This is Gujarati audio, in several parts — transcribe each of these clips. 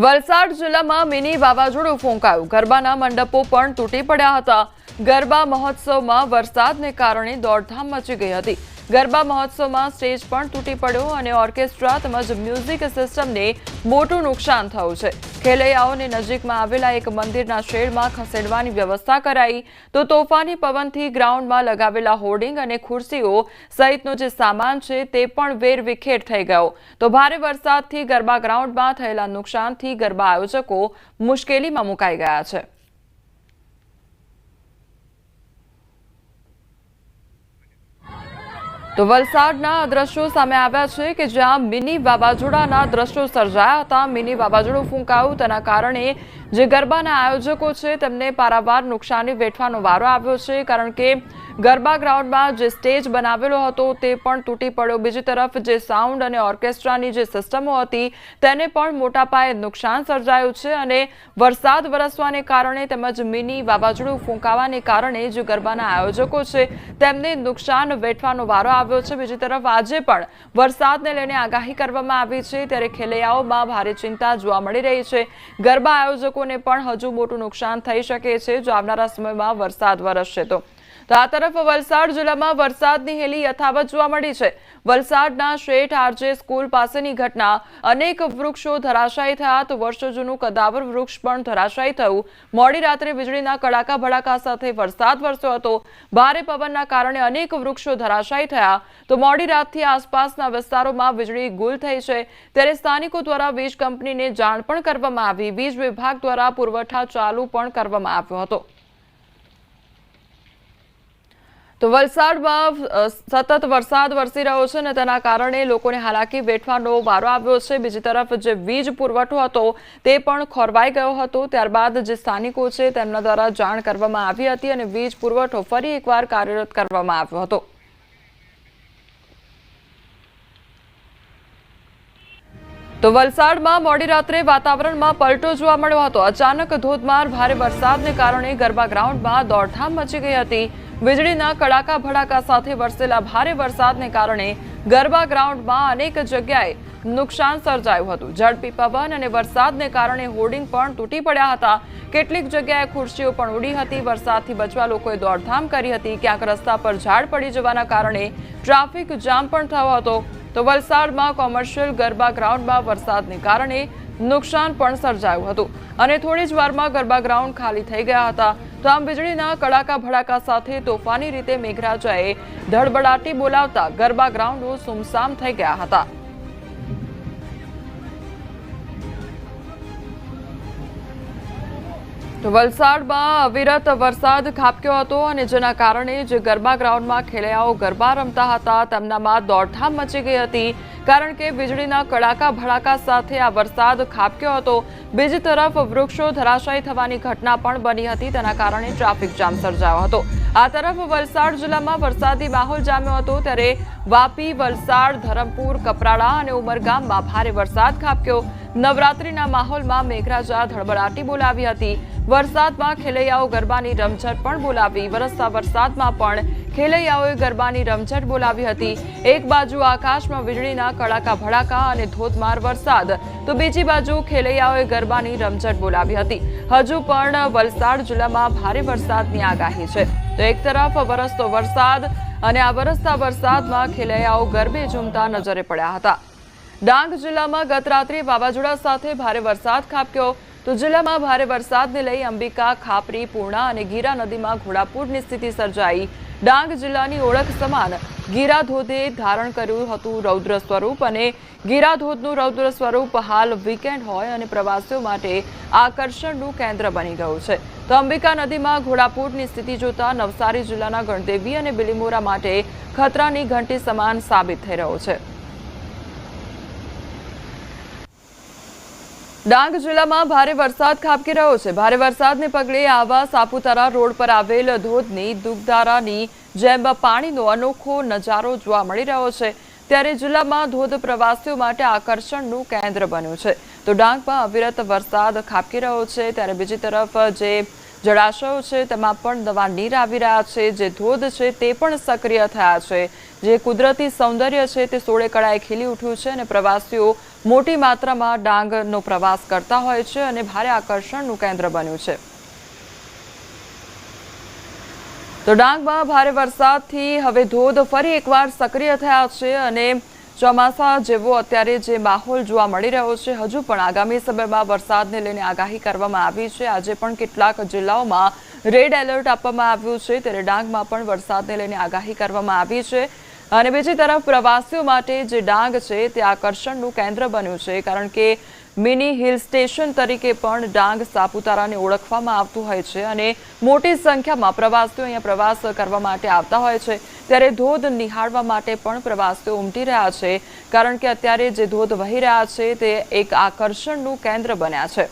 વલસાડ જિલ્લામાં મિની વાવાઝોડું ફૂંકાયું. ગરબાના મંડપો પણ તૂટી પડ્યા હતા. ગરબા મહોત્સવમાં વરસાદને કારણે દોડધામ મચી ગઈ હતી. ગરબા મહોત્સવમાં સ્ટેજ પણ તૂટી પડ્યો અને ઓર્કેસ્ટ્રા તેમજ મ્યુઝિક સિસ્ટમને મોટું નુકસાન થયું છે. ખેલૈયાઓને નજીકમાં આવેલા એક મંદિરના શેડમાં ખસેડવાની વ્યવસ્થા કરાઈ તો તોફાની પવનથી ગ્રાઉન્ડમાં લગાવેલા હોર્ડિંગ અને ખુરશીઓ સહિતનો જે સામાન છે તે પણ વેરવિખેર થઈ ગયો. તો ભારે વરસાદથી ગરબા ગ્રાઉન્ડમાં થયેલા નુકસાનથી ગરબા આયોજકો મુશ્કેલીમાં મુકાઈ ગયા છે. તો વલસાડના દ્રશ્યો સામે આવ્યા છે કે જ્યાં મિની વાવાઝોડાના દ્રશ્યો સર્જાયા હતા. મિની વાવાઝોડું ફૂંકાયું તેના કારણે જે ગરબાના આયોજકો છે તેમને પારાવાર નુકસાની વેઠવાનો વારો આવ્યો છે, કારણ કે ગરબા ગ્રાઉન્ડમાં જે સ્ટેજ બનાવેલો હતો તે પણ તૂટી પડ્યો. બીજી તરફ જે સાઉન્ડ અને ઓર્કેસ્ટ્રાની જે સિસ્ટમો હતી તેને પણ મોટા પાયે નુકસાન સર્જાયું છે અને વરસાદ વરસવાને કારણે તેમજ મિની વાવાઝોડું ફૂંકાવાને કારણે જે ગરબાના આયોજકો છે તેમને નુકસાન વેઠવાનો વારો આવ્યો છે. બીજી તરફ આજે પણ વરસાદને લઈને આગાહી કરવામાં આવી છે, ત્યારે ખેલૈયાઓમાં ભારે ચિંતા જોવા મળી રહી છે. ગરબા આયોજકોને પણ હજુ મોટું નુકસાન થઈ શકે છે જો આવનારા સમયમાં વરસાદ વરસશે તો. આ તરફ વલસાડ જિલ્લામાં વરસાદની હેલી યથાવત જોવા મળી છે. વલસાડના શેઠ આરજે સ્કૂલ પાસેની ઘટના, અનેક વૃક્ષો ધરાશાયી થયા તો વર્ષો જૂનું કદાવર વૃક્ષ પણ ધરાશાયી થયું. મોડી રાત્રે વીજળીના કડાકા ભડાકા સાથે વરસાદ વરસ્યો હતો. ભારે પવનના કારણે અનેક વૃક્ષો ધરાશાયી થયા તો મોડી રાતથી આસપાસના વિસ્તારોમાં વીજળી ગુલ થઈ છે. ત્યારે સ્થાનિકો દ્વારા વીજ કંપનીને જાણ પણ કરવામાં આવી. વીજ વિભાગ દ્વારા પુરવઠા ચાલુ પણ કરવામાં આવ્યો હતો. તો વલસાડમાં સતત વરસાદ વરસી રહ્યો છે અને તેના કારણે લોકોને હાલાકી વેઠવાનો વારો આવ્યો છે. બીજી તરફ જે વીજ પુરવઠો હતો તે પણ ખોરવાઈ ગયો હતો. ત્યારબાદ જે સ્થાનિકો છે તેમના દ્વારા જાણ કરવામાં આવી હતી અને વીજ પુરવઠો ફરી એકવાર કાર્યરત કરવામાં આવ્યો હતો. તો વલસાડમાં મોડી રાત્રે વાતાવરણમાં પલટો જોવા મળ્યો હતો. અચાનક ધોધમાર ભારે વરસાદને કારણે ગરબા ગ્રાઉન્ડમાં દોડધામ મચી ગઈ હતી. વીજળીના કડાકા ભડાકા સાથે વરસેલા ભારે વરસાદને કારણે ગરબા ગ્રાઉન્ડમાં અનેક જગ્યાએ નુકસાન સર્જાયું હતું. ઝડપી પવન અને વરસાદને કારણે હોર્ડિંગ પણ તૂટી પડ્યા હતા. કેટલીક જગ્યાએ ખુરશીઓ પણ ઉડી હતી. વરસાદથી બચવા લોકોએ દોડધામ કરી હતી. ક્યાંક રસ્તા પર ઝાડ પડી જવાના કારણે ટ્રાફિક જામ પણ થયો હતો. તો વલસાડમાં કોમર્શિયલ ગરબા ગ્રાઉન્ડમાં વરસાદને કારણે નુકસાન પણ સર્જાયું હતું અને થોડી જ વારમાં ગરબા ગ્રાઉન્ડ ખાલી થઈ ગયા હતા. તો આમ વીજળીના કડાકા ભડાકા સાથે તોફાની રીતે મેઘરાજાએ ધડબડાટી બોલાવતા ગરબા ગ્રાઉન્ડો સુમસામ થઈ ગયા હતા. તો વલસાડમાં અવિરત વરસાદ ખાબક્યો હતો અને જેના કારણે જે ગરબા ગ્રાઉન્ડમાં ખેલૈયાઓ ગરબા રમતા હતા તેમનામાં દોડધામ મચી ગઈ હતી, કારણ કે વીજળીના કડાકા ભડાકા સાથે આ વરસાદ ખાબક્યો હતો. બીજી તરફ વૃક્ષો ધરાશાયી થવાની ઘટના પણ બની હતી. તેના કારણે ટ્રાફિક જામ સર્જાયો હતો. આ તરફ વલસાડ જિલ્લામાં વરસાદી માહોલ જામ્યો હતો, ત્યારે વાપી, વલસાડ, ધરમપુર, કપરાડા અને ઉમરગામમાં ભારે વરસાદ ખાબક્યો. નવરાત્રીના માહોલમાં મેઘરાજા ધડબડાટી બોલાવી હતી. વરસાદમાં ખેલૈયાઓ ગરબાની રમઝટ પણ બોલાવી. વરસતા વરસાદમાં પણ ખેલૈયાઓએ ગરબાની રમઝટ બોલાવી હતી. એક બાજુ આકાશમાં વીજળીના કડાકા ભડાકા અને ધોધમાર વરસાદ તો બીજી બાજુ ખેલૈયાઓએ ગરબાની રમઝટ બોલાવી હતી. હજુ પણ વલસાડ જિલ્લામાં ભારે વરસાદની આગાહી છે. તો એક તરફ વરસતો વરસાદ અને આ વરસતા વરસાદમાં ખેલૈયાઓ ગરબે ઝૂમતા નજરે પડ્યા હતા. ડાંગ જિલ્લામાં ગત રાત્રે વાવાઝોડા સાથે ભારે વરસાદ ખાબક્યો. તો જિલ્લામાં ભારે વરસાદને લઈ અંબિકા, ખાપરી, પૂર્ણા અને ગીરા નદીમાં ઘોડાપૂરની સ્થિતિ સર્જાઈ. ડાંગ જિલ્લાની ઓળખ સમાન ગીરા ધોધે ધારણ કર્યું હતું રૌદ્ર સ્વરૂપ અને ગીરા ધોધનું રૌદ્ર સ્વરૂપ હાલ વીકેન્ડ હોય અને પ્રવાસીઓ માટે આકર્ષણનું કેન્દ્ર બની ગયું છે. તો અંબિકા નદીમાં ઘોડાપૂરની સ્થિતિ જોતા નવસારી જિલ્લાના ગણદેવી અને બિલીમોરા માટે ખતરાની ઘંટી સમાન સાબિત થઈ રહ્યો છે. ડાંગ જિલ્લામાં ભારે વરસાદ ખાબકી રહ્યો છે. ભારે વરસાદને પગલે આવા સાપુતારા રોડ પર આવેલ ધોધની દુગધારાની જેમ પાણીનો અનોખો નજારો જોવા મળી રહ્યો છે. ત્યારે જિલ્લામાં ધોધ પ્રવાસીઓ માટે આકર્ષણનું કેન્દ્ર બન્યું છે. તો ડાંગમાં અવિરત વરસાદ ખાબકી રહ્યો છે. ત્યારે બીજી તરફ જે જળાશયો છે તેમાં પણ નવા નીર આવી રહ્યા છે, જે ધોધ છે તે પણ સક્રિય થયા છે, જે કુદરતી સૌંદર્ય છે તે સોળે કળાએ ખીલી ઉઠ્યું છે અને પ્રવાસીઓ મોટી માત્રામાં ડાંગનો પ્રવાસ કરતા હોય છે અને ભારે આકર્ષણનું કેન્દ્ર બન્યું છે. તો ડાંગમાં ભારે વરસાદથી હવે ધોધ ફરી એકવાર સક્રિય થયા છે અને ચોમાસા જેવો અત્યારે જે માહોલ જોવા મળી રહ્યો છે. હજુ પણ આગામી સમયમાં વરસાદને લઈને આગાહી કરવામાં આવી છે. આજે પણ કેટલાક જિલ્લાઓમાં રેડ એલર્ટ આપવામાં આવ્યું છે, ત્યારે ડાંગમાં પણ વરસાદને લઈને આગાહી કરવામાં આવી છે. અને બીજી તરફ પ્રવાસીઓ માટે જે ડાંગ છે તે આકર્ષણનું કેન્દ્ર બન્યું છે, કારણ કે મિની હિલ સ્ટેશન તરીકે પણ ડાંગ સાપુતારાને ઓળખવામાં આવતું હોય છે અને મોટી સંખ્યામાં પ્રવાસીઓ અહીંયા પ્રવાસ કરવા માટે આવતા હોય છે. ત્યારે ધોધ નિહાળવા માટે પણ પ્રવાસીઓ ઉમટી રહ્યા છે, કારણ કે અત્યારે જે ધોધ વહી રહ્યા છે તે એક આકર્ષણનું કેન્દ્ર બન્યા છે.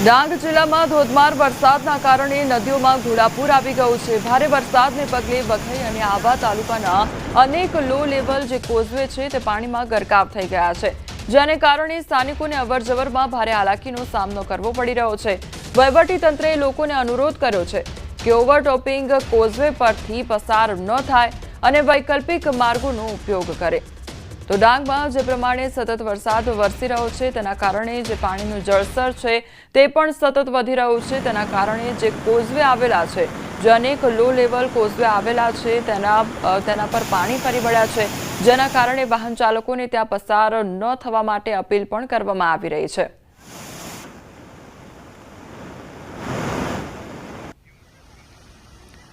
ડાંગ જિલ્લામાં ધોધમાર વરસાદના કારણે નદીઓમાં ઘોડાપૂર આવી ગયું છે. ભારે વરસાદને પગલે વઘઈ અને આહવા તાલુકાના અનેક લો લેવલ જે કોઝવે છે તે પાણીમાં ગરકાવ થઈ ગયા છે, જેને કારણે સ્થાનિકોને અવરજવરમાં ભારે હાલાકીનો સામનો કરવો પડી રહ્યો છે. વહીવટીતંત્રએ લોકોને અનુરોધ કર્યો છે કે ઓવરટોપિંગ કોઝવે પરથી પસાર ન થાય અને વૈકલ્પિક માર્ગોનો ઉપયોગ કરે. તો ડાંગમાં જે પ્રમાણે સતત વરસાદ વરસી રહ્યો છે તેના કારણે જે પાણીનું જળસ્તર છે તે પણ સતત વધી રહ્યું છે. તેના કારણે જે કોઝવે આવેલા છે, જે અનેક લો લેવલ કોઝવે આવેલા છે તેના પર પાણી ફરી વળ્યા છે, જેના કારણે વાહન ચાલકોને ત્યાં પસાર ન થવા માટે અપીલ પણ કરવામાં આવી રહી છે.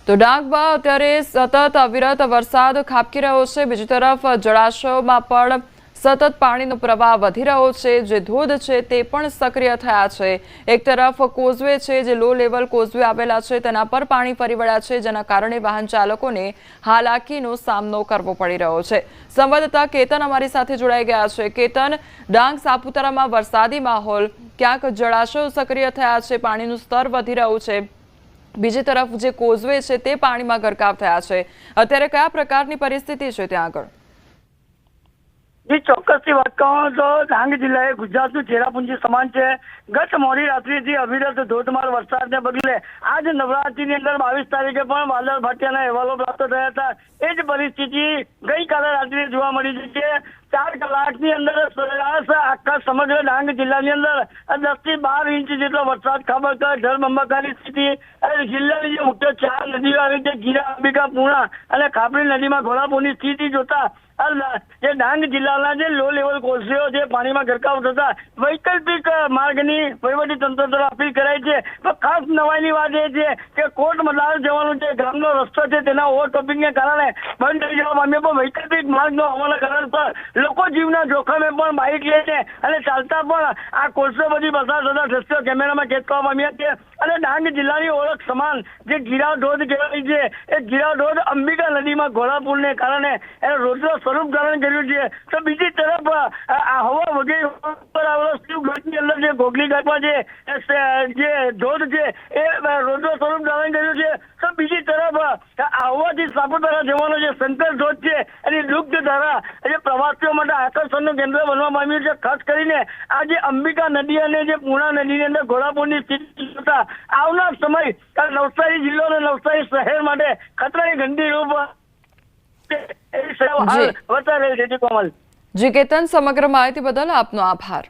તો ડાંગમાં અત્યારે સતત અવિરત વરસાદ ખાબકી રહ્યો છે. બીજી તરફ જળાશયોમાં પણ સતત પાણીનો પ્રવાહ વધી રહ્યો છે, જે ધોધ છે તે પણ સક્રિય થયા છે. એક તરફ કોઝવે છે, જે લો લેવલ કોઝવે આવેલા છે તેના પર પાણી ફરી વળ્યા છે, જેના કારણે વાહન ચાલકોને હાલાકીનો સામનો કરવો પડી રહ્યો છે. સંવાદદાતા કેતન અમારી સાથે જોડાઈ ગયા છે. કેતન, ડાંગ સાપુતારામાં વરસાદી માહોલ, ક્યાંક જળાશયો સક્રિય થયા છે, પાણીનું સ્તર વધી રહ્યું છે, બીજી તરફ જે કોઝવે છે તે પાણીમાં ગરકાવ થયા છે. અત્યારે કયા પ્રકારની પરિસ્થિતિ છે ત્યાં આગળ? ચોક્કસથી વાત કહું તો ડાંગ જિલ્લા એ ગુજરાતનું ચેરાપુંજી સમાન છે. ગત મોડી રાત્રિથી અવિરત ધોધમાર વરસાદને પગલે આજ નવરાત્રીની અંદર 22 તારીખે પણ વાદળ ફાટ્યાના અહેવાલો પ્રાપ્ત થયા હતા. એ જ પરિસ્થિતિ ગઈકાલે રાત્રે જોવા મળી છે. 4 કલાકની અંદર સરેરાશ આખા સમગ્ર ડાંગ જિલ્લાની અંદર 10 થી 12 ઇંચ જેટલો વરસાદ ખાબકતા જળબંબાકારની સ્થિતિ. જિલ્લાની જે મુખ્ય 4 નદીઓ આવી છે, ગીરા, અંબિકા, પૂર્ણા અને ખાપરી નદીમાં ઘોડાપૂરની સ્થિતિ જોતા જે ડાંગ જિલ્લાના જે લો લેવલ કોઝવેઓ છે પાણીમાં ગરકાવ થતા વૈકલ્પિક માર્ગની વહીવટી તંત્ર દ્વારા અપીલ કરાઈ છે. તો ખાસ નવાઈની વાત એ છે કે કોટ મદાર જવાનું જે ગામનો રસ્તો છે તેના ઓવરટોપિંગને કારણે બંધ થઈ જવા પામ્યો, પણ વૈકલ્પિક માર્ગનો હોવાના કારણે લોકો જીવના જોખમે પણ બાઇક લઈને અને ચાલતા પણ આ કોઝવે બધી પસાર થતા દ્રશ્યો કેમેરામાં કેદ કરવા પામ્યા છે. અને ડાંગ જિલ્લાની ઓળખ સમાન જે ગીરા ધોધ કહેવાય છે, એ ગીરા ધોધ અંબિકા નદીમાં ઘોડાપૂરને કારણે એને રોજનો સ્વરૂપ ધારણ કર્યું છે. તો બીજી તરફ આ હવા વગેરે પર આવેલો શિવગઢની અંદર જે ગોગલી ઘાટમાં જે ધોધ છે એ રોજનો સ્વરૂપ ધારણ કર્યું છે. તો બીજી તરફ આ હવાથી સાપુતારા જવાનો જે શંકર ધોધ છે એની દુગ્ધ ધારા જે પ્રવાસીઓ માટે આકર્ષણનું કેન્દ્ર બનવા પામ્યું છે. ખાસ કરીને આ જે અંબિકા નદી અને જે પૂર્ણા નદીની અંદર ઘોડાપૂરની સ્થિતિ જોતા આવનાર સમય નવસારી જિલ્લો અને નવસારી શહેર માટે ખતરાની ગંદી રૂપ જી કેતન, સમગ્ર માહિતી બદલ આપનો આભાર.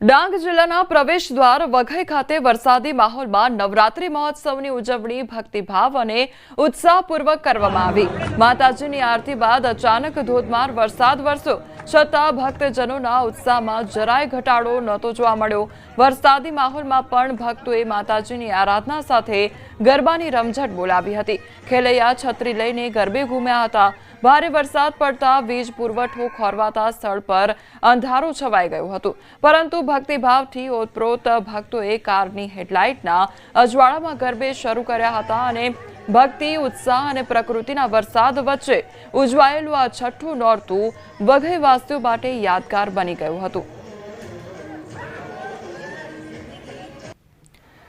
ડાંગ જિલ્લાના પ્રવેશ દ્વાર વઘઈ ખાતે વરસાદી માહોલમાં નવરાત્રી મહોત્સવની ઉજવણી ભક્તિભાવ અને ઉત્સાહપૂર્વક કરવામાં આવી. માતાજીની આરતી બાદ અચાનક ધોધમાર વરસાદ વરસ્યો, છતાં ભક્તજનોના ઉત્સાહમાં જરાય ઘટાડો નહોતો જોવા મળ્યો. વરસાદી માહોલમાં પણ ભક્તોએ માતાજીની આરાધના સાથે ગરબાની રમઝટ બોલાવી હતી. ખેલૈયા છત્રી લઈને ગરબે ઘૂમ્યા હતા. ભારે વરસાદ પડતા વીજ પુરવઠો ખોરવાતા સ્થળ પર અંધારું છવાઈ ગયું હતું, પરંતુ ભક્તિભાવથી ઓતપ્રોત ભક્તોએ કારની હેડલાઇટના અજવાળામાં ગરબે શરૂ કર્યા હતા અને ભક્તિ, ઉત્સાહ અને પ્રકૃતિના વરસાદ વચ્ચે ઉજવાયેલું આ છઠ્ઠું નોરતું વઘઈવાસીઓ માટે યાદગાર બની ગયું હતું.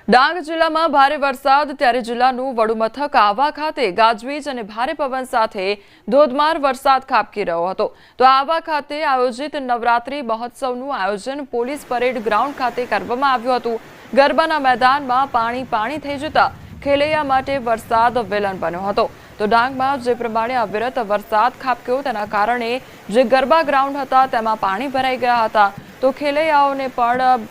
ડાંગ જિલ્લામાં ભારે વરસાદ ત્યારે જિલ્લાનું વડુ મથક આહવા ખાતે ગાજવીજ અને ભારે પવન સાથે ધોધમાર વરસાદ ખાબકી રહ્યો હતો તો આહવા ખાતે આયોજિત નવરાત્રી મહોત્સવનું આયોજન પોલીસ પરેડ ગ્રાઉન્ડ ખાતે કરવામાં આવ્યું હતું। ગરબાના મેદાનમાં પાણી થઈ જતા ખેલૈયા માટે વરસાદ વિલન બન્યો હતો તો ડાંગમાં જે પ્રમાણે અવિરત વરસાદ ખાબક્યો તેના કારણે જે ગરબા ગ્રાઉન્ડ હતા તેમાં પાણી ભરાઈ ગયા હતા તો ખેલૈયાઓને પણ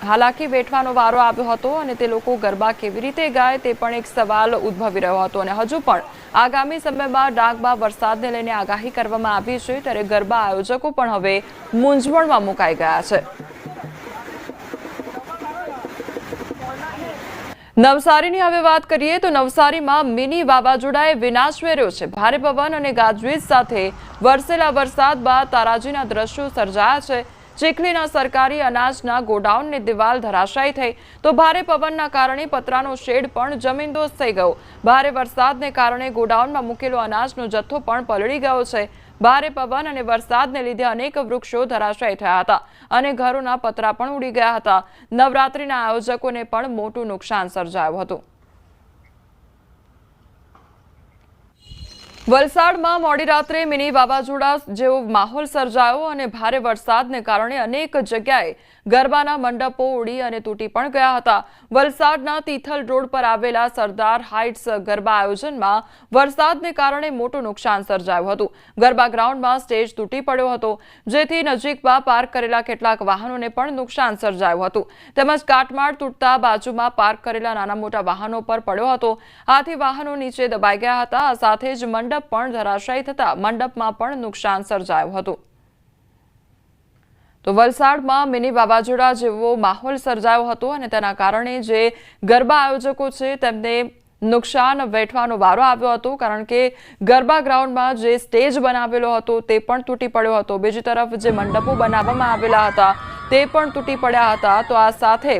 હાલાકી વેઠવાનો વારો આવ્યો હતો અને તે લોકો ગરબા કેવી રીતે ગાય તે પણ એક સવાલ ઉદ્ભવી રહ્યો હતો અને હજુ પણ આગામી સમયમાં ડાંગમાં વરસાદને લઈને આગાહી કરવામાં આવી છે ત્યારે ગરબા આયોજકો પણ હવે મૂંઝવણમાં મુકાઈ ગયા છે। નવસારીની હવે વાત કરીએ તો નવસારીમાં મિની વાવાઝોડાએ વિનાશ વેર્યો છે। ભારે પવન અને ગાજવીજ સાથે વરસેલા વરસાદ બાદ તારાજીના દ્રશ્યો સર્જાયા છે। ચીખલીના સરકારી અનાજના ગોડાઉનની દિવાલ ધરાશાયી થઈ તો ભારે પવનના કારણે પતરાનો શેડ પણ જમીનદોસ્ત થઈ ગયો। ભારે વરસાદને કારણે ગોડાઉનમાં મૂકેલો અનાજનો જથ્થો પણ પલળી ગયો છે। ભારે પવન અને વરસાદને લીધે અનેક વૃક્ષો ધરાશાયી થયા હતા અને ઘરોના પતરા પણ ઉડી ગયા હતા। નવરાત્રીના આયોજકોને પણ મોટું નુકસાન સર્જાયું હતું। વલસાડમાં મોડી રાત્રે મિની વાવાઝોડા જેવો માહોલ સર્જાયો અને ભારે વરસાદને કારણે અનેક જગ્યાએ ગરબાના મંડપો ઉડી અને તૂટી પણ ગયા હતા। વલસાડના તિથલ રોડ પર આવેલા સરદાર હાઇટ્સ ગરબા આયોજનમાં વરસાદને કારણે મોટું નુકસાન સર્જાયું હતું। ગરબા ગ્રાઉન્ડમાં સ્ટેજ તૂટી પડ્યો હતો જેથી નજીકમાં પાર્ક કરેલા કેટલાક વાહનોને પણ નુકસાન સર્જાયું હતું તેમજ કાટમાળ તૂટતા બાજુમાં પાર્ક કરેલા નાના મોટા વાહનો પર પડ્યો હતો આથી વાહનો નીચે દબાઈ ગયા હતા। આ સાથે જ મંડપ પણ ધરાશાયી થતા મંડપમાં પણ નુકસાન સર્જાયું હતું। તો વલસાડમાં મિની વાવાઝોડા જેવો માહોલ સર્જાયો હતો અને તેના કારણે જે ગરબા આયોજકો છે તેમને નુકસાન વેઠવાનો વારો આવ્યો હતો કારણ કે ગરબા ગ્રાઉન્ડમાં જે સ્ટેજ બનાવેલો હતો તે પણ તૂટી પડ્યો હતો। બીજી તરફ જે મંડપો બનાવવામાં આવેલા હતા તે પણ તૂટી પડ્યા હતા તો આ સાથે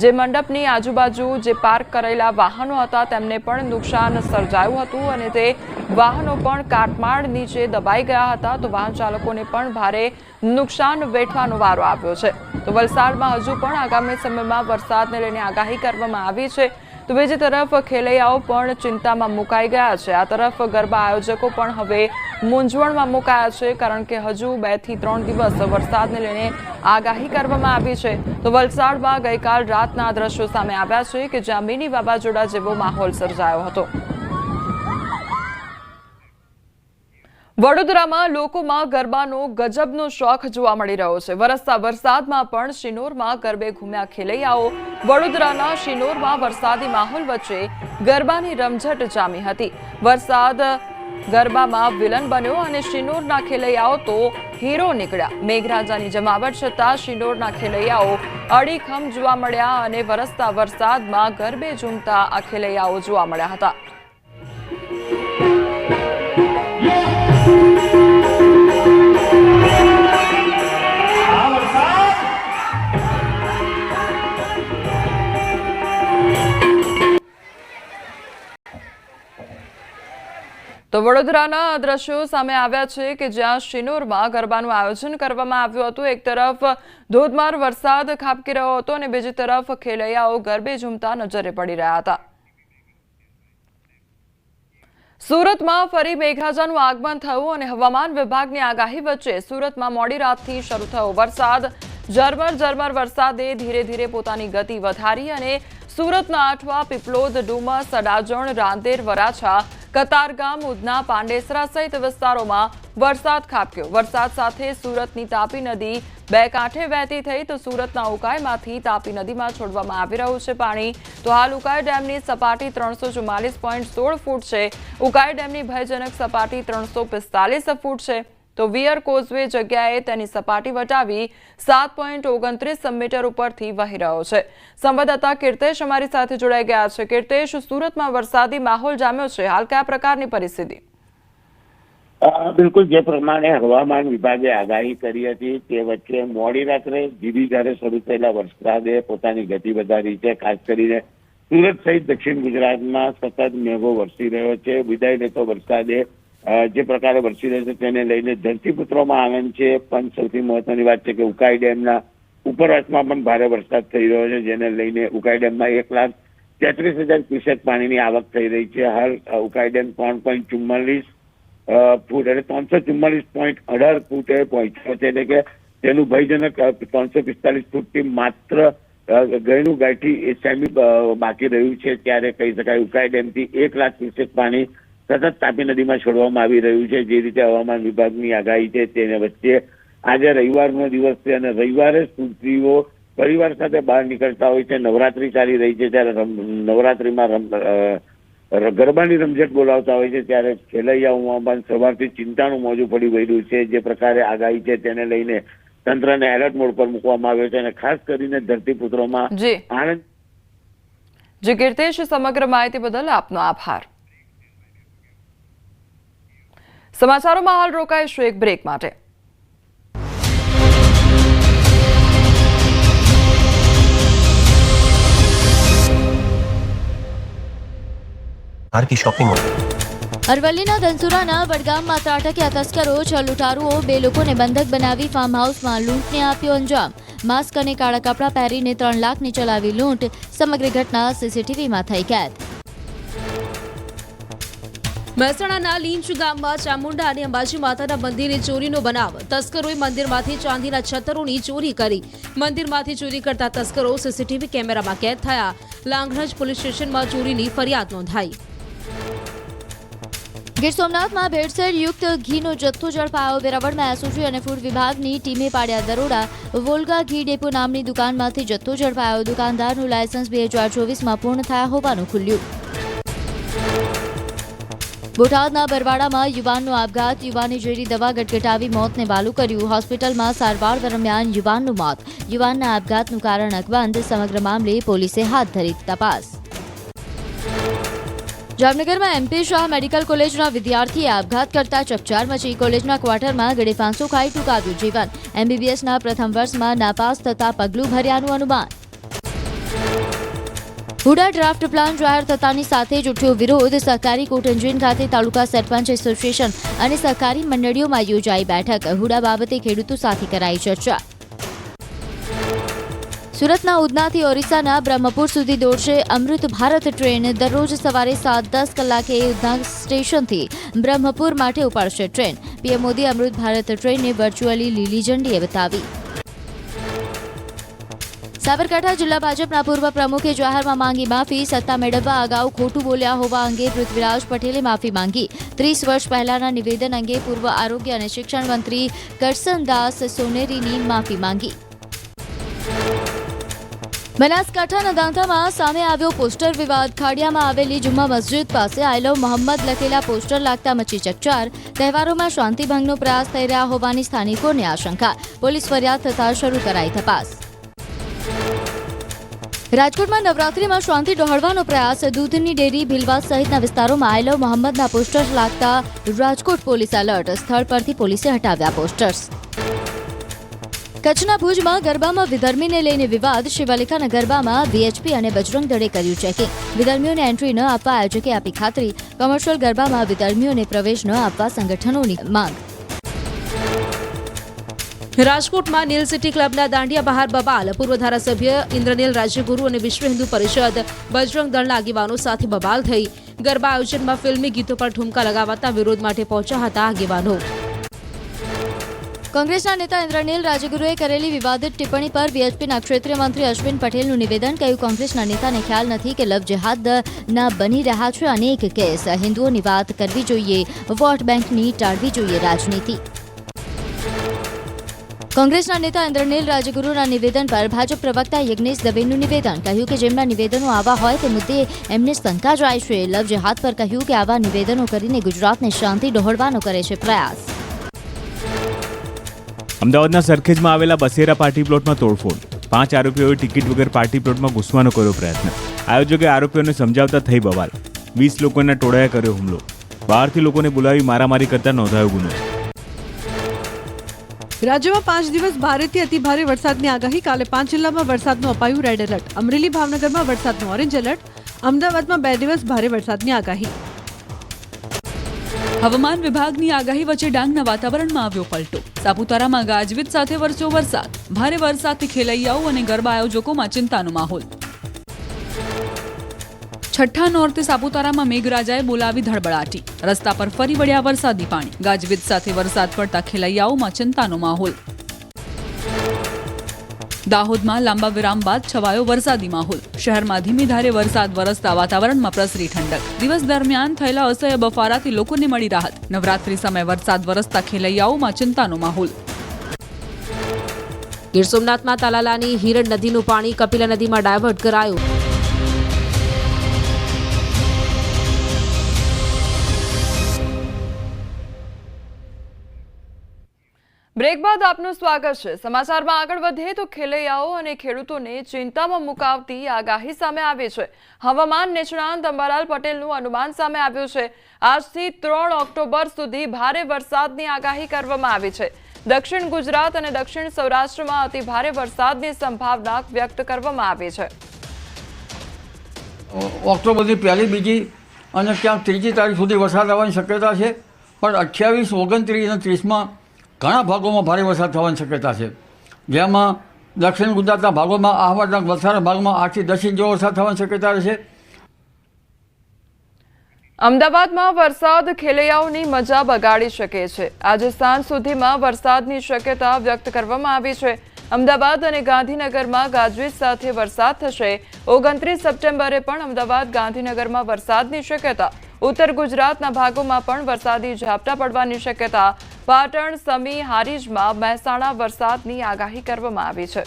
જે મંડપની આજુબાજુ જે પાર્ક કરેલા વાહનો હતા તેમને પણ નુકસાન સર્જાયું હતું અને તે વાહનો પણ કાટમાળ નીચે દબાઈ ગયા હતા તો વાહન ચાલકોને પણ ભારે નુકસાન વેઠવાનો વારો આવ્યો છે। તો વલસાડમાં હજુ પણ આગામી સમયમાં વરસાદને લઈને આગાહી કરવામાં આવી છે તો બીજી તરફ ખેલૈયાઓ પણ ચિંતામાં મુકાઈ ગયા છે। આ તરફ ગરબા આયોજકો પણ હવે મૂંઝવણમાં મુકાયા છે કારણ કે હજુ 2 થી 3 દિવસ વરસાદને લઈને આગાહી કરવામાં આવી છે તો વલસાડમાં ગઈકાલ રાતના દ્રશ્યો સામે આવ્યા છે કે જ્યાં મિની વાવાઝોડા જેવો માહોલ સર્જાયો હતો। વડોદરામાં લોકોમાં ગરબાનો ગજબનો શોખ જોવા મળી રહ્યો છે। વરસતા વરસાદમાં પણ શિનોરમાં ગરબે ઘૂમ્યા ખેલૈયાઓ। વડોદરાના શિનોરમાં વરસાદી માહોલ વચ્ચે ગરબાની રમઝટ જામી હતી। વરસાદ ગરબામાં વિલન બન્યો અને શિનોરના ખેલૈયાઓ તો હીરો નીકળ્યા। મેઘરાજાની જમાવટ છતાં શિનોરના ખેલૈયાઓ અડીખમ જોવા મળ્યા અને વરસતા વરસાદમાં ગરબે ઝૂમતા આ ખેલૈયાઓ જોવા મળ્યા હતા। તો વડોદરાના દ્રશ્યો સામે આવ્યા છે કે જ્યાં શિનોરમાં ગરબાનું આયોજન કરવામાં આવ્યું હતું। એક તરફ ધોધમાર વરસાદ ખાબકી રહ્યો હતો અને બીજી તરફ ખેલૈયાઓ ગરબે ઝૂમતા નજરે પડી રહ્યા હતા। સુરતમાં ફરી મેઘરાજાનું આગમન થયું અને હવામાન વિભાગની આગાહી વચ્ચે સુરતમાં મોડી રાતથી શરૂ થયો વરસાદ। ઝરમર વરસાદે ધીરે ધીરે પોતાની ગતિ વધારી અને સુરતના આઠવા, પીપલોદ, ડુમસ, અડાજણ, રાંદેર, વરાછા, કતારગામ, ઉધના, પાંડેસરા સહિત વિસ્તારોમાં વરસાદ ખાબક્યો। વરસાદ સાથે સુરતની તાપી નદી 2 કાંઠે વહેતી થઈ તો સુરતના ઉકાઈમાંથી તાપી નદીમાં છોડવામાં આવી રહ્યું છે પાણી। તો હાલ ઉકાઈ ડેમની સપાટી 344.16 ફૂટ છે। ઉકાઈ ડેમની ભયજનક સપાટી 345 ફૂટ છે તો વિયર કોઝવે જગ્યાએ તેની સપાટી વટાવી 7.29 મીટર ઉપરથી વહી રહ્યો છે। સંવાદદાતા કીર્તેશ અમારી સાથે જોડાઈ ગયા છે। કીર્તેશ, સુરતમાં વરસાદી માહોલ જામ્યો છે, હાલ કયા પ્રકારની પરિસ્થિતિ? બિલકુલ જે પ્રમાણે હવામાન વિભાગે આગાહી કરી હતી તે વચ્ચે મોડી રાત્રે ધીરે ધીરે શરૂ થયેલા વરસાદે પોતાની ગતિ વધારી છે। ખાસ કરીને સુરત સહિત દક્ષિણ ગુજરાતમાં સતત મેઘો વરસી રહ્યો છે। વિદાય લેતો વરસાદે જે પ્રકારે વરસી રહ્યો છે તેને લઈને ધરતીપુત્રોમાં આનંદ છે, પણ સૌથી મહત્વની વાત છે કે ઉકાઈ ડેમના ઉપરવાસમાં પણ ભારે વરસાદ થઈ રહ્યો છે, જેને લઈને ઉકાઈ ડેમમાં 1,33,000 ક્યુસેક પાણીની આવક થઈ રહી છે. હાલ ઉકાઈ ડેમ 3.44 ફૂટ એટલે 344.18 ફૂટે પહોંચ્યો છે, એટલે કે તેનું ભયજનક 345 ફૂટથી માત્ર ગયનું ગાંઠી સેમી બાકી રહ્યું છે. ત્યારે કહી શકાય ઉકાઈ ડેમથી 1 લાખ ક્યુસેક પાણી સતત તાપી નદીમાં છોડવામાં આવી રહ્યું છે. જે રીતે હવામાન વિભાગની આગાહી છે તેને વચ્ચે આજે રવિવારનો દિવસ છે અને રવિવારે સ્ત્રીઓ પરિવાર સાથે બહાર નીકળતા હોય છે. નવરાત્રી ચાલી રહી છે, ત્યારે નવરાત્રીમાં ગરબાની રમઝટ બોલાવતા હોય છે. ત્યારે ખેલૈયાઓમાં પણ સવારથી ચિંતાનું મોજું પડી વળ્યું છે. જે પ્રકારે આગાહી છે તેને લઈને તંત્રને એલર્ટ મોડ પર મૂકવામાં આવ્યો છે અને ખાસ કરીને ધરતીપુત્રોમાં આનંદ. જી કીર્તેશ, સમગ્ર માહિતી બદલ આપનો આભાર. સમાચારોમાં હાલ રોકાઈશું એક બ્રેક માટે. અરવલ્લીના ધનસુરાના વડગામમાં ત્રાટક્યા તસ્કરો, 6 લૂંટારુઓ 2 લોકોને બંધક બનાવી ફાર્મ હાઉસમાં લૂંટને આપ્યો અંજામ. માસ્ક અને કાળા કપડાં પહેરીને 3 લાખની ચલાવી લૂંટ. સમગ્ર ઘટના સીસીટીવીમાં થઈ કેદ. મહેસાણાના લીંચ ગામમાં ચામુંડા અને અંબાજી માતાના મંદિરે ચોરીનો બનાવ. તસ્કરોએ મંદિરમાંથી ચાંદીના છતરોની ચોરી કરી. મંદિરમાંથી ચોરી કરતા તસ્કરો સીસીટીવી કેમેરામાં કેદ થયા. લાંઘણજ પોલીસ સ્ટેશનમાં ચોરીની ફરિયાદ નોંધાઈ. ગીર સોમનાથમાં ભેળસેળ યુક્ત ઘીનો જથ્થો ઝડપાયો. વેરાવળમાં એસઓજી અને ફૂડ વિભાગની ટીમે પાડ્યા દરોડા. વોલ્ગા ઘી ડેપો નામની દુકાનમાંથી જથ્થો ઝડપાયો. દુકાનદારનું લાયસન્સ 2024માં પૂર્ણ થયા હોવાનું ખુલ્યું. બોટાદના બરવાડામાં યુવાનનો આપઘાત. યુવાને ઝેરી દવા ગટગટાવી મોતને વાલું કર્યું. હોસ્પિટલમાં સારવાર દરમિયાન યુવાનનું મોત. યુવાનના આપઘાતનું કારણ અકબંધ. સમગ્ર મામલે પોલીસે હાથ ધરી તપાસ. જામનગરમાં MP શાહ મેડિકલ કોલેજના વિદ્યાર્થીએ આપઘાત કરતા ચકચાર મચી. કોલેજના ક્વાર્ટરમાં ગળે ફાંસો ખાઈ ટૂંકાવ્યું જીવન. MBBSના પ્રથમ વર્ષમાં નાપાસ થતા પગલું ભર્યાનું અનુમાન. હુડા ડ્રાફ્ટ પ્લાન જાહેર થતાની સાથે જ ઉઠ્યો વિરોધ. સહકારી કોટ એન્જિન ખાતે તાલુકા સરપંચ એસોસિએશન અને સહકારી મંડળીઓમાં યોજાઈ બેઠક. હુડા બાબતે ખેડૂતો સાથે કરાઈ ચર્ચા. સુરતના ઉધનાથી ઓરિસ્સાના બ્રહ્મપુર સુધી દોડશે અમૃત ભારત ટ્રેન. દરરોજ સવારે 7:10 કલાકે ઉધના સ્ટેશનથી બ્રહ્મપુર માટે ઉપાડશે ટ્રેન. પીએમ મોદી અમૃત ભારત ટ્રેનને વર્ચ્યુઅલી લીલી ઝંડીએ બતાવી. સાબરકાંઠા જિલ્લા ભાજપના પૂર્વ પ્રમુખે જાહેરમાં માંગી માફી. સત્તા મેળવવા અગાઉ ખોટું બોલ્યા હોવા અંગે પૃથ્વીરાજ પટેલે માફી માંગી. 30 વર્ષ પહેલાના નિવેદન અંગે પૂર્વ આરોગ્ય અને શિક્ષણ મંત્રી કરસનદાસ સોનેરીની માફી માંગી. બનાસકાંઠાના દાંતામાં સામે આવ્યો પોસ્ટર વિવાદ. ખાડિયામાં આવેલી જુમ્મા મસ્જિદ પાસે આઈ લવ મોહમ્મદ લખેલા પોસ્ટર લાગતા મચી ચકચાર. તહેવારોમાં શાંતિભંગનો પ્રયાસ થઈ રહ્યા હોવાની સ્થાનિકોને આશંકા. પોલીસ ફરિયાદ થતાં શરૂ કરાઈ તપાસ. રાજકોટમાં નવરાત્રીમાં શાંતિ ડહોળવાનો પ્રયાસ. દૂધની ડેરી, ભીલવાસ સહિતના વિસ્તારોમાં આઈ લવ મોહમ્મદના પોસ્ટર્સ લાગતા રાજકોટ પોલીસ એલર્ટ. સ્થળ પરથી પોલીસે હટાવ્યા પોસ્ટર્સ. કચ્છના ભુજમાં ગરબામાં વિધર્મીને લઈને વિવાદ. શિવાલિકાના ગરબામાં VHP અને બજરંગ દળે કર્યું ચેકિંગ. વિધર્મીઓને એન્ટ્રી ન આપવા આયોજકે આપી ખાતરી. કોમર્શિયલ ગરબામાં વિધર્મીઓને પ્રવેશ ન આપવા સંગઠનોની માંગ. રાજકોટમાં નીલ સિટી ક્લબના દાંડિયા બહાર બબાલ. પૂર્વ ધારાસભ્ય ઇન્દ્રનીલ રાજ્યગુરુ અને વિશ્વ હિન્દુ પરિષદ બજરંગ દળના આગેવાનો સાથે બબાલ થઈ. ગરબા આયોજનમાં ફિલ્મી ગીતો પર ઠુમકા લગાવતા વિરોધ માટે પહોંચ્યા હતા આગેવાનો. કોંગ્રેસના નેતા ઇન્દ્રનીલ રાજ્યગુરુએ કરેલી વિવાદિત ટિપ્પણી પર VHPના ક્ષેત્રીય મંત્રી અશ્વિન પટેલનું નિવેદન. કહ્યું, કોંગ્રેસના નેતાને ખ્યાલ નથી કે લવ જેહાદના બની રહ્યા છે અનેક કેસ. હિન્દુઓની વાત કરવી જોઈએ, વોટ બેંકની ટાળવી જોઈએ રાજનીતિ. કોંગ્રેસના નેતા ઇન્દ્રનીલ રાજ્યગુરુના નિવેદન પર ભાજપ પ્રવક્તા યજ્ઞેશ દવેનું નિવેદન. કહ્યું કે જેમના નિવેદનો આવા હોય તે મુદ્દે એમને શંકા જાય છે. લવ જેહાદ પર કહ્યું કે આવા નિવેદનો કરીને ગુજરાતને શાંતિ ડહોળવાનો કરે છે પ્રયાસ. અમદાવાદના સરખેજમાં આવેલા બસેરા પાર્ટી પ્લોટમાં તોડફોડ. 5 આરોપીઓએ ટિકિટ વગર પાર્ટી પ્લોટમાં ઘૂસવાનો કર્યો પ્રયત્ન. આયોજકે આરોપીઓને સમજાવતા થઈ બવાલ. 20 લોકોના ટોળાએ કર્યો હુમલો. બહારથી લોકોને બોલાવી મારામારી કરતા નોંધાયો ગુનો. રાજ્યમાં 5 દિવસ ભારેથી અતિભારે વરસાદની આગાહી. કાલે 5 જિલ્લામાં વરસાદનું અપાયું રેડ એલર્ટ. અમરેલી, ભાવનગરમાં વરસાદનું ઓરેન્જ એલર્ટ. અમદાવાદમાં 2 દિવસ ભારે વરસાદની આગાહી. હવામાન વિભાગની આગાહી વચ્ચે ડાંગના વાતાવરણમાં આવ્યો પલટો. સાપુતારામાં ગાજવીજ સાથે વરસ્યો વરસાદ. ભારે વરસાદથી ખેલૈયાઓ અને ગરબા આયોજકોમાં ચિંતાનો માહોલ. છઠ્ઠા નોરતે સાપુતારામાં મેઘરાજાએ બોલાવી ધડબડાટી. રસ્તા પર ફરી વળ્યા વરસાદી પાણી. ગાજવીજ સાથે વરસાદ પડતા ખેલૈયાઓમાં ચિંતાનો માહોલ. દાહોદમાં લાંબા વિરામ બાદ છવાયો વરસાદી માહોલ. શહેરમાં ધીમી ધારે વરસાદ વરસતા વાતાવરણમાં પ્રસરી ઠંડક. દિવસ દરમિયાન થયેલા અસહ્ય બફારાથી લોકોને મળી રાહત. નવરાત્રી સમયે વરસાદ વરસતા ખેલૈયાઓમાં ચિંતાનો માહોલ. ગીર સોમનાથમાં તાલાલાની હિરણ નદીનું પાણી કપિલા નદીમાં ડાયવર્ટ કરાયું. બ્રેક બાદ આપનું સ્વાગત છે. સમાચારમાં આગળ વધીએ તો ખેલૈયાઓ અને ખેડૂતોને ચિંતામાં મુકાવતી આગાહી સામે આવી છે. હવામાન નિષ્ણાંત અંબાલાલ પટેલનું અનુમાન સામે આવ્યું છે. આજથી 3 ઓક્ટોબર સુધી ભારે વરસાદની આગાહી કરવામાં આવી છે. દક્ષિણ ગુજરાત અને દક્ષિણ સૌરાષ્ટ્રમાં અતિ ભારે વરસાદની સંભાવના વ્યક્ત કરવામાં આવી છે. ઓક્ટોબરની પહેલી, બીજી અને ક્યાંક ત્રીજી તારીખ સુધી વરસાદ આવવાની શક્યતા છે. પણ 28, 29 અને 30માં ઘણા ભાગોમાં ભારે વરસાદ થવાની શક્યતા છે. જેમાં દક્ષિણ ગુજરાતના ભાગોમાં, આહવાના વલસાડના ભાગમાં 8 થી 10 ઇંચ જેવો વરસાદ થવાની શક્યતા રહેશે. અમદાવાદમાં વરસાદ ખેલૈયાઓની મજા બગાડી શકે છે. આજે સાંજ સુધીમાં વરસાદની શક્યતા વ્યક્ત કરવામાં આવી છે. અમદાવાદ અને ગાંધીનગરમાં ગાજવીજ સાથે વરસાદ થશે. 29 સપ્ટેમ્બરે પણ અમદાવાદ, ગાંધીનગરમાં વરસાદની શક્યતા. ઉત્તર ગુજરાતના ભાગોમાં પણ વરસાદી ઝાપટા પડવાની શક્યતા. પાટણ, સમી, હારીજમાં, મહેસાણા વરસાદની આગાહી કરવામાં આવી છે.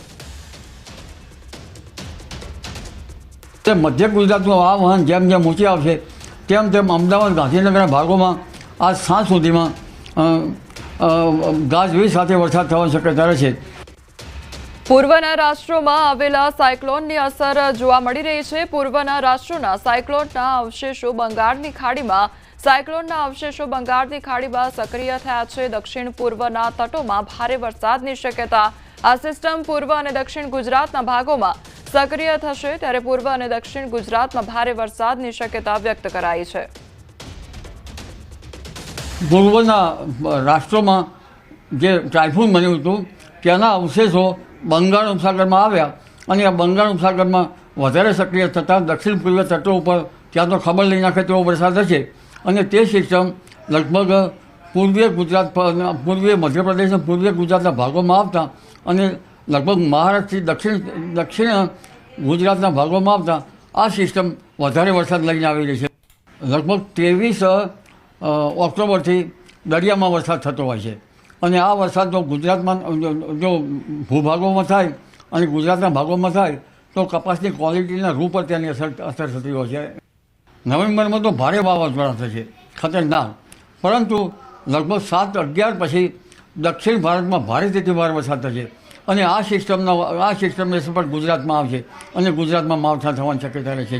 મધ્ય ગુજરાતનું આ વહન જેમ જેમ ઊંચી આવશે તેમ તેમ અમદાવાદ, ગાંધીનગરના ભાગોમાં આજ સાંજ સુધીમાં ગાજવીજ સાથે વરસાદ થવાની શક્યતા રહેશે. પૂર્વના રાષ્ટ્રોમાં આવેલા સાયક્લોનની અસર જોવા મળી રહી છે. પૂર્વના રાષ્ટ્રોના સાયક્લોનના અવશેષો બંગાળની ખાડીમાં સક્રિય થયા છે. દક્ષિણ પૂર્વના તટોમાં ભારે વરસાદની શક્યતા. આ સિસ્ટમ પૂર્વ અને દક્ષિણ ગુજરાતના ભાગોમાં સક્રિય થશે, ત્યારે પૂર્વ અને દક્ષિણ ગુજરાતમાં ભારે વરસાદની શક્યતા વ્યક્ત કરાઈ છે. પૂર્વના રાષ્ટ્રોમાં જે ટાઇફૂન બન્યું હતું તેના અવશેષો બંગાળ ઉપસાગરમાં આવ્યા અને આ બંગાળ ઉપસાગરમાં વધારે સક્રિય થતાં દક્ષિણ પૂર્વ તટો ઉપર ત્યાં તો ખબર લઈ નાખે તેવો વરસાદ હશે. અને તે સિસ્ટમ લગભગ પૂર્વીય ગુજરાત, પૂર્વીય મધ્યપ્રદેશ અને પૂર્વીય ગુજરાતના ભાગોમાં આવતા અને લગભગ મહારાષ્ટ્રથી દક્ષિણ ગુજરાતના ભાગોમાં આવતા આ સિસ્ટમ વધારે વરસાદ લઈને આવી રહી છે. લગભગ 23 ઓક્ટોબરથી દરિયામાં વરસાદ થતો હોય છે અને આ વરસાદ જો ગુજરાતમાં જો ભૂભાગોમાં થાય અને ગુજરાતના ભાગોમાં થાય તો કપાસની ક્વોલિટીના રૂ પર તેની અસર થતી હોય છે. નવેમ્બરમાં તો ભારે વાવાઝોડા થશે, ખતરનાક. પરંતુ લગભગ 7-11 પછી દક્ષિણ ભારતમાં ભારેથી ભારે વરસાદ થશે અને આ સિસ્ટમની અસર પણ ગુજરાતમાં આવશે અને ગુજરાતમાં માવઠા થવાની શક્યતા રહેશે.